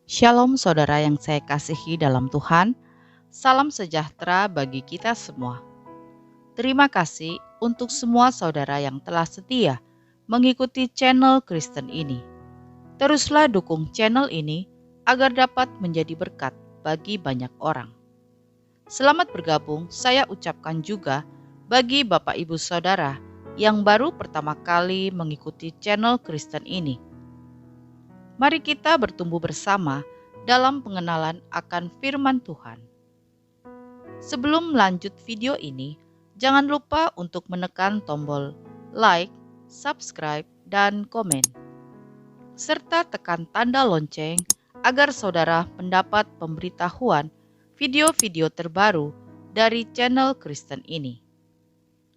Shalom saudara yang saya kasihi dalam Tuhan, salam sejahtera bagi kita semua. Terima kasih untuk semua saudara yang telah setia mengikuti channel Kristen ini. Teruslah dukung channel ini agar dapat menjadi berkat bagi banyak orang. Selamat bergabung saya ucapkan juga bagi Bapak Ibu Saudara yang baru pertama kali mengikuti channel Kristen ini. Mari kita bertumbuh bersama dalam pengenalan akan firman Tuhan. Sebelum lanjut video ini, jangan lupa untuk menekan tombol like, subscribe, dan komen. Serta tekan tanda lonceng agar saudara mendapat pemberitahuan video-video terbaru dari channel Kristen ini.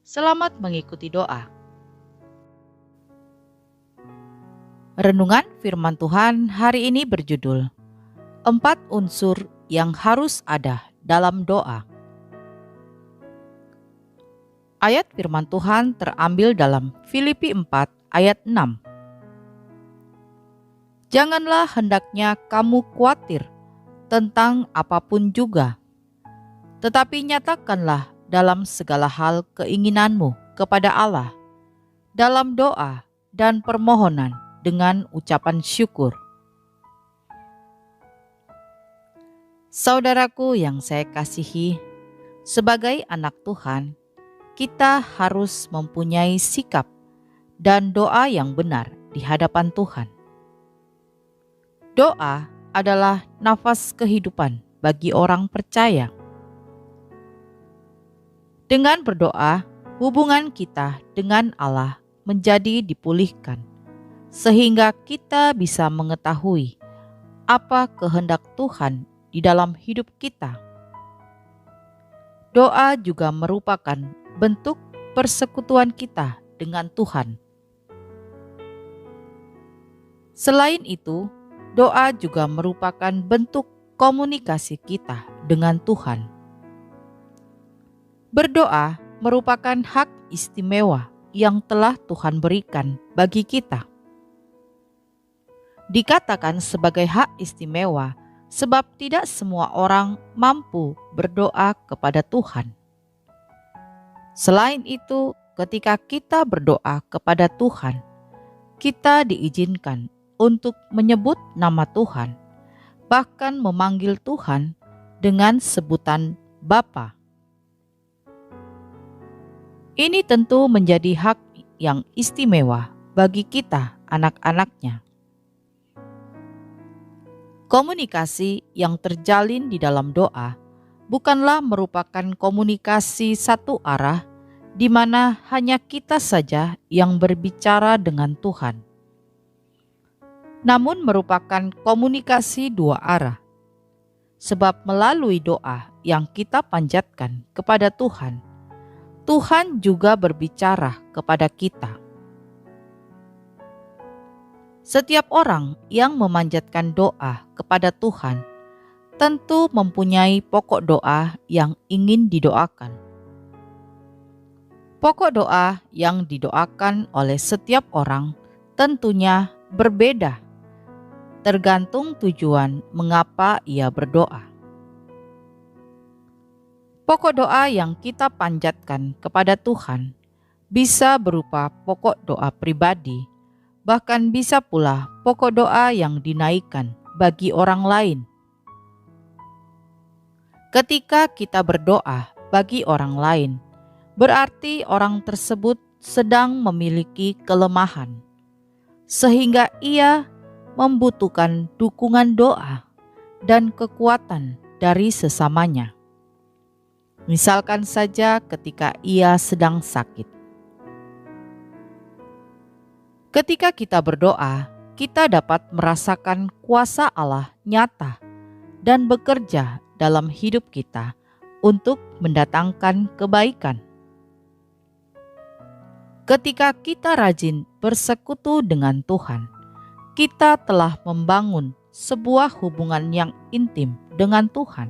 Selamat mengikuti doa. Renungan firman Tuhan hari ini berjudul 4 unsur yang harus ada dalam doa. Ayat firman Tuhan terambil dalam Filipi 4 ayat 6. Janganlah hendaknya kamu khawatir tentang apapun juga, tetapi nyatakanlah dalam segala hal keinginanmu kepada Allah, dalam doa dan permohonan dengan ucapan syukur. Saudaraku yang saya kasihi, sebagai anak Tuhan, kita harus mempunyai sikap dan doa yang benar di hadapan Tuhan. Doa adalah nafas kehidupan bagi orang percaya. Dengan berdoa, hubungan kita dengan Allah menjadi dipulihkan, sehingga kita bisa mengetahui apa kehendak Tuhan di dalam hidup kita. Doa juga merupakan bentuk persekutuan kita dengan Tuhan. Selain itu, doa juga merupakan bentuk komunikasi kita dengan Tuhan. Berdoa merupakan hak istimewa yang telah Tuhan berikan bagi kita. Dikatakan sebagai hak istimewa sebab tidak semua orang mampu berdoa kepada Tuhan. Selain itu, ketika kita berdoa kepada Tuhan, kita diizinkan untuk menyebut nama Tuhan, bahkan memanggil Tuhan dengan sebutan Bapa. Ini tentu menjadi hak yang istimewa bagi kita, anak-anaknya. Komunikasi yang terjalin di dalam doa bukanlah merupakan komunikasi satu arah di mana hanya kita saja yang berbicara dengan Tuhan. Namun merupakan komunikasi dua arah. Sebab melalui doa yang kita panjatkan kepada Tuhan, Tuhan juga berbicara kepada kita. Setiap orang yang memanjatkan doa kepada Tuhan tentu mempunyai pokok doa yang ingin didoakan. Pokok doa yang didoakan oleh setiap orang tentunya berbeda, tergantung tujuan mengapa ia berdoa. Pokok doa yang kita panjatkan kepada Tuhan bisa berupa pokok doa pribadi, bahkan bisa pula pokok doa yang dinaikkan bagi orang lain. Ketika kita berdoa bagi orang lain, berarti orang tersebut sedang memiliki kelemahan, sehingga ia membutuhkan dukungan doa dan kekuatan dari sesamanya. Misalkan saja ketika ia sedang sakit. Ketika kita berdoa, kita dapat merasakan kuasa Allah nyata dan bekerja dalam hidup kita untuk mendatangkan kebaikan. Ketika kita rajin bersekutu dengan Tuhan, kita telah membangun sebuah hubungan yang intim dengan Tuhan,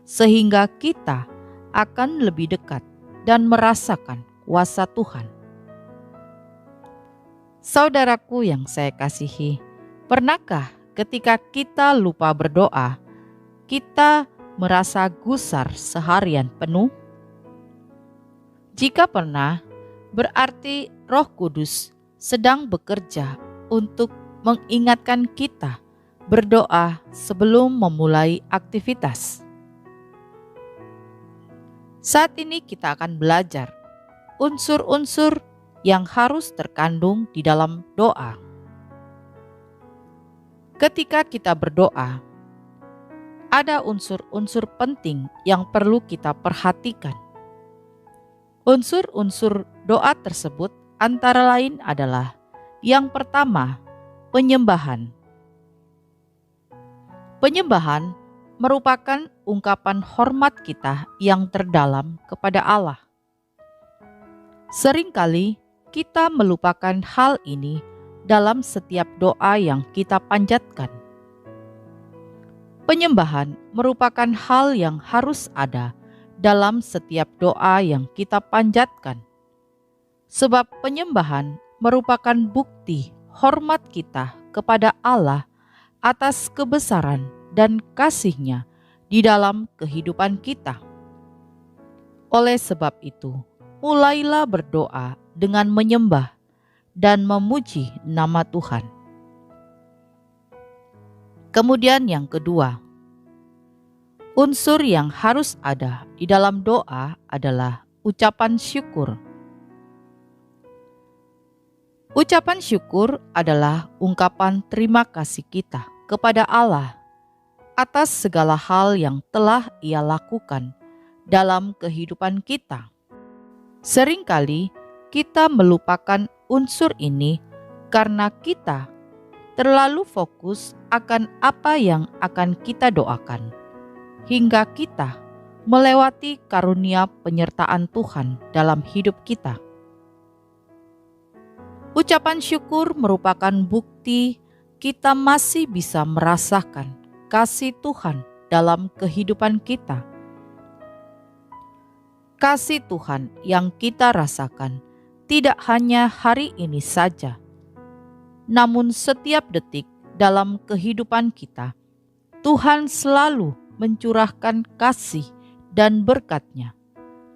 sehingga kita akan lebih dekat dan merasakan kuasa Tuhan. Saudaraku yang saya kasihi, pernahkah ketika kita lupa berdoa, kita merasa gusar seharian penuh? Jika pernah, berarti Roh Kudus sedang bekerja untuk mengingatkan kita berdoa sebelum memulai aktivitas. Saat ini kita akan belajar unsur-unsur yang harus terkandung di dalam doa. Ketika kita berdoa, ada unsur-unsur penting yang perlu kita perhatikan. Unsur-unsur doa tersebut antara lain adalah yang pertama, penyembahan. Penyembahan merupakan ungkapan hormat kita yang terdalam kepada Allah. Seringkali kita melupakan hal ini dalam setiap doa yang kita panjatkan. Penyembahan merupakan hal yang harus ada dalam setiap doa yang kita panjatkan. Sebab penyembahan merupakan bukti hormat kita kepada Allah atas kebesaran dan kasih-Nya di dalam kehidupan kita. Oleh sebab itu, mulailah berdoa dengan menyembah dan memuji nama Tuhan. Kemudian yang kedua, unsur yang harus ada di dalam doa adalah ucapan syukur. Ucapan syukur adalah ungkapan terima kasih kita kepada Allah atas segala hal yang telah Ia lakukan dalam kehidupan kita. Seringkali kita melupakan unsur ini karena kita terlalu fokus akan apa yang akan kita doakan, hingga kita melewati karunia penyertaan Tuhan dalam hidup kita. Ucapan syukur merupakan bukti kita masih bisa merasakan kasih Tuhan dalam kehidupan kita. Kasih Tuhan yang kita rasakan tidak hanya hari ini saja, namun setiap detik dalam kehidupan kita, Tuhan selalu mencurahkan kasih dan berkat-Nya,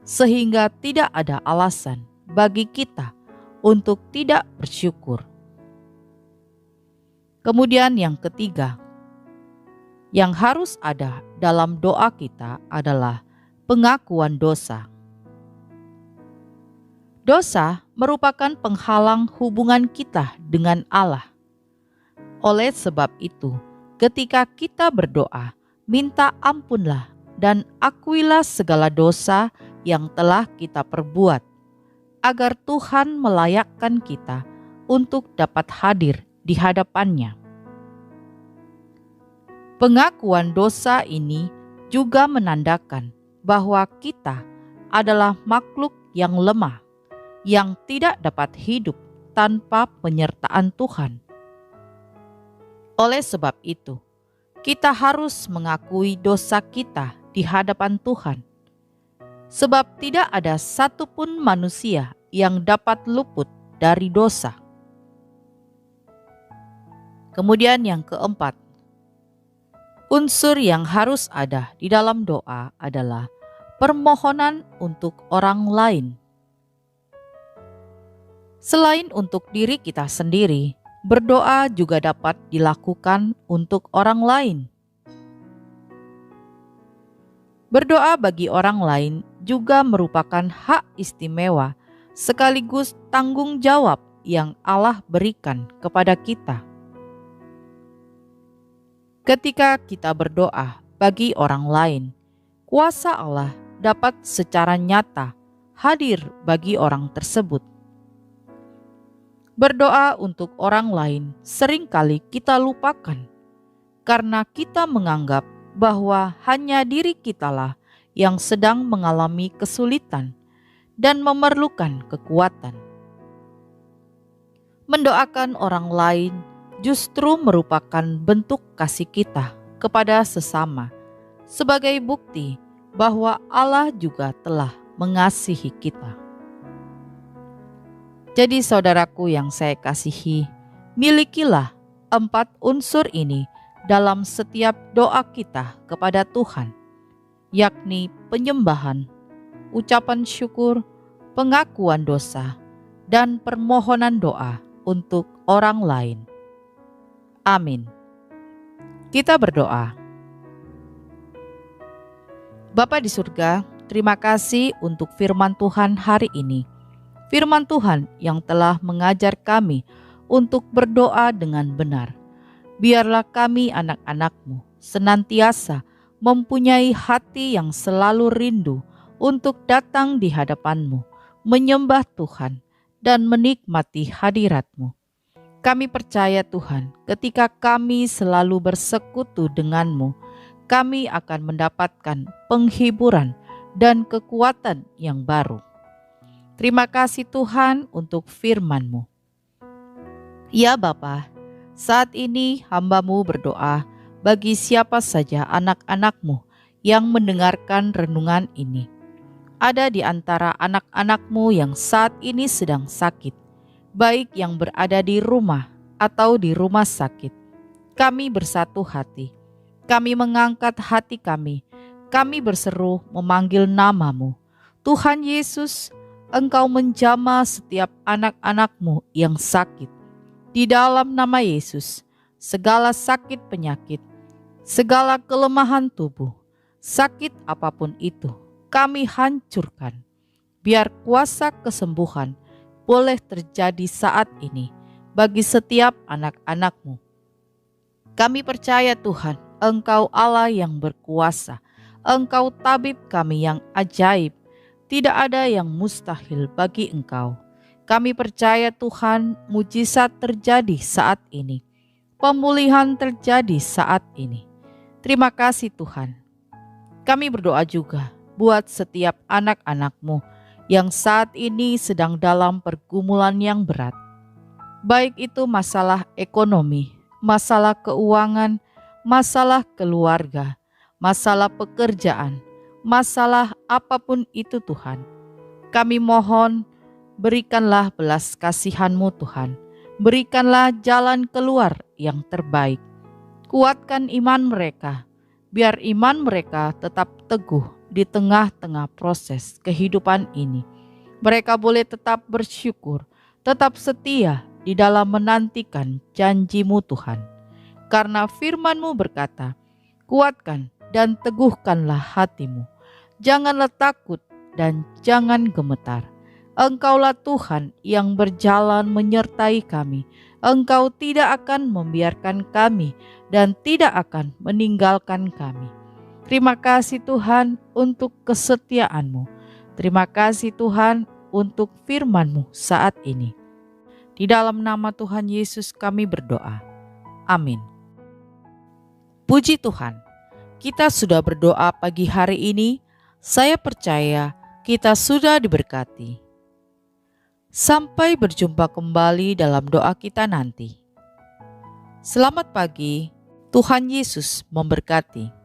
sehingga tidak ada alasan bagi kita untuk tidak bersyukur. Kemudian yang ketiga, yang harus ada dalam doa kita adalah pengakuan dosa. Dosa merupakan penghalang hubungan kita dengan Allah. Oleh sebab itu, ketika kita berdoa, minta ampunlah dan akuilah segala dosa yang telah kita perbuat, agar Tuhan melayakkan kita untuk dapat hadir di hadapan-Nya. Pengakuan dosa ini juga menandakan bahwa kita adalah makhluk yang lemah, yang tidak dapat hidup tanpa penyertaan Tuhan. Oleh sebab itu, kita harus mengakui dosa kita di hadapan Tuhan, sebab tidak ada satupun manusia yang dapat luput dari dosa. Kemudian yang keempat, unsur yang harus ada di dalam doa adalah permohonan untuk orang lain. Selain untuk diri kita sendiri, berdoa juga dapat dilakukan untuk orang lain. Berdoa bagi orang lain juga merupakan hak istimewa sekaligus tanggung jawab yang Allah berikan kepada kita. Ketika kita berdoa bagi orang lain, kuasa Allah dapat secara nyata hadir bagi orang tersebut. Berdoa untuk orang lain seringkali kita lupakan karena kita menganggap bahwa hanya diri kitalah yang sedang mengalami kesulitan dan memerlukan kekuatan. Mendoakan orang lain justru merupakan bentuk kasih kita kepada sesama sebagai bukti bahwa Allah juga telah mengasihi kita. Jadi saudaraku yang saya kasihi, milikilah 4 unsur ini dalam setiap doa kita kepada Tuhan, yakni penyembahan, ucapan syukur, pengakuan dosa, dan permohonan doa untuk orang lain. Amin. Kita berdoa. Bapa di surga, terima kasih untuk firman Tuhan hari ini. Firman Tuhan yang telah mengajar kami untuk berdoa dengan benar. Biarlah kami anak-anak-Mu senantiasa mempunyai hati yang selalu rindu untuk datang di hadapan-Mu, menyembah Tuhan, dan menikmati hadirat-Mu. Kami percaya Tuhan, ketika kami selalu bersekutu dengan-Mu, kami akan mendapatkan penghiburan dan kekuatan yang baru. Terima kasih Tuhan untuk firman-Mu. Ya Bapa, saat ini hamba-Mu berdoa bagi siapa saja anak-anak-Mu yang mendengarkan renungan ini. Ada di antara anak-anak-Mu yang saat ini sedang sakit, baik yang berada di rumah atau di rumah sakit. Kami bersatu hati, kami mengangkat hati kami berseru memanggil nama-Mu. Tuhan Yesus, Engkau menjamah setiap anak-anak-Mu yang sakit. Di dalam nama Yesus, segala sakit penyakit, segala kelemahan tubuh, sakit apapun itu, kami hancurkan. Biar kuasa kesembuhan boleh terjadi saat ini bagi setiap anak-anak-Mu. Kami percaya Tuhan, Engkau Allah yang berkuasa, Engkau tabib kami yang ajaib, tidak ada yang mustahil bagi Engkau. Kami percaya Tuhan, mujizat terjadi saat ini. Pemulihan terjadi saat ini. Terima kasih Tuhan. Kami berdoa juga buat setiap anak-anak-Mu yang saat ini sedang dalam pergumulan yang berat. Baik itu masalah ekonomi, masalah keuangan, masalah keluarga, masalah pekerjaan, masalah apapun itu Tuhan. Kami mohon, berikanlah belas kasihan-Mu Tuhan. Berikanlah jalan keluar yang terbaik. Kuatkan iman mereka, biar iman mereka tetap teguh di tengah-tengah proses kehidupan ini. Mereka boleh tetap bersyukur, tetap setia di dalam menantikan janji-Mu Tuhan. Karena firman-Mu berkata, kuatkan dan teguhkanlah hatimu. Janganlah takut dan jangan gemetar. Engkaulah Tuhan yang berjalan menyertai kami. Engkau tidak akan membiarkan kami dan tidak akan meninggalkan kami. Terima kasih Tuhan untuk kesetiaan-Mu. Terima kasih Tuhan untuk firman-Mu saat ini. Di dalam nama Tuhan Yesus kami berdoa. Amin. Puji Tuhan, kita sudah berdoa pagi hari ini. Saya percaya kita sudah diberkati. Sampai berjumpa kembali dalam doa kita nanti. Selamat pagi, Tuhan Yesus memberkati.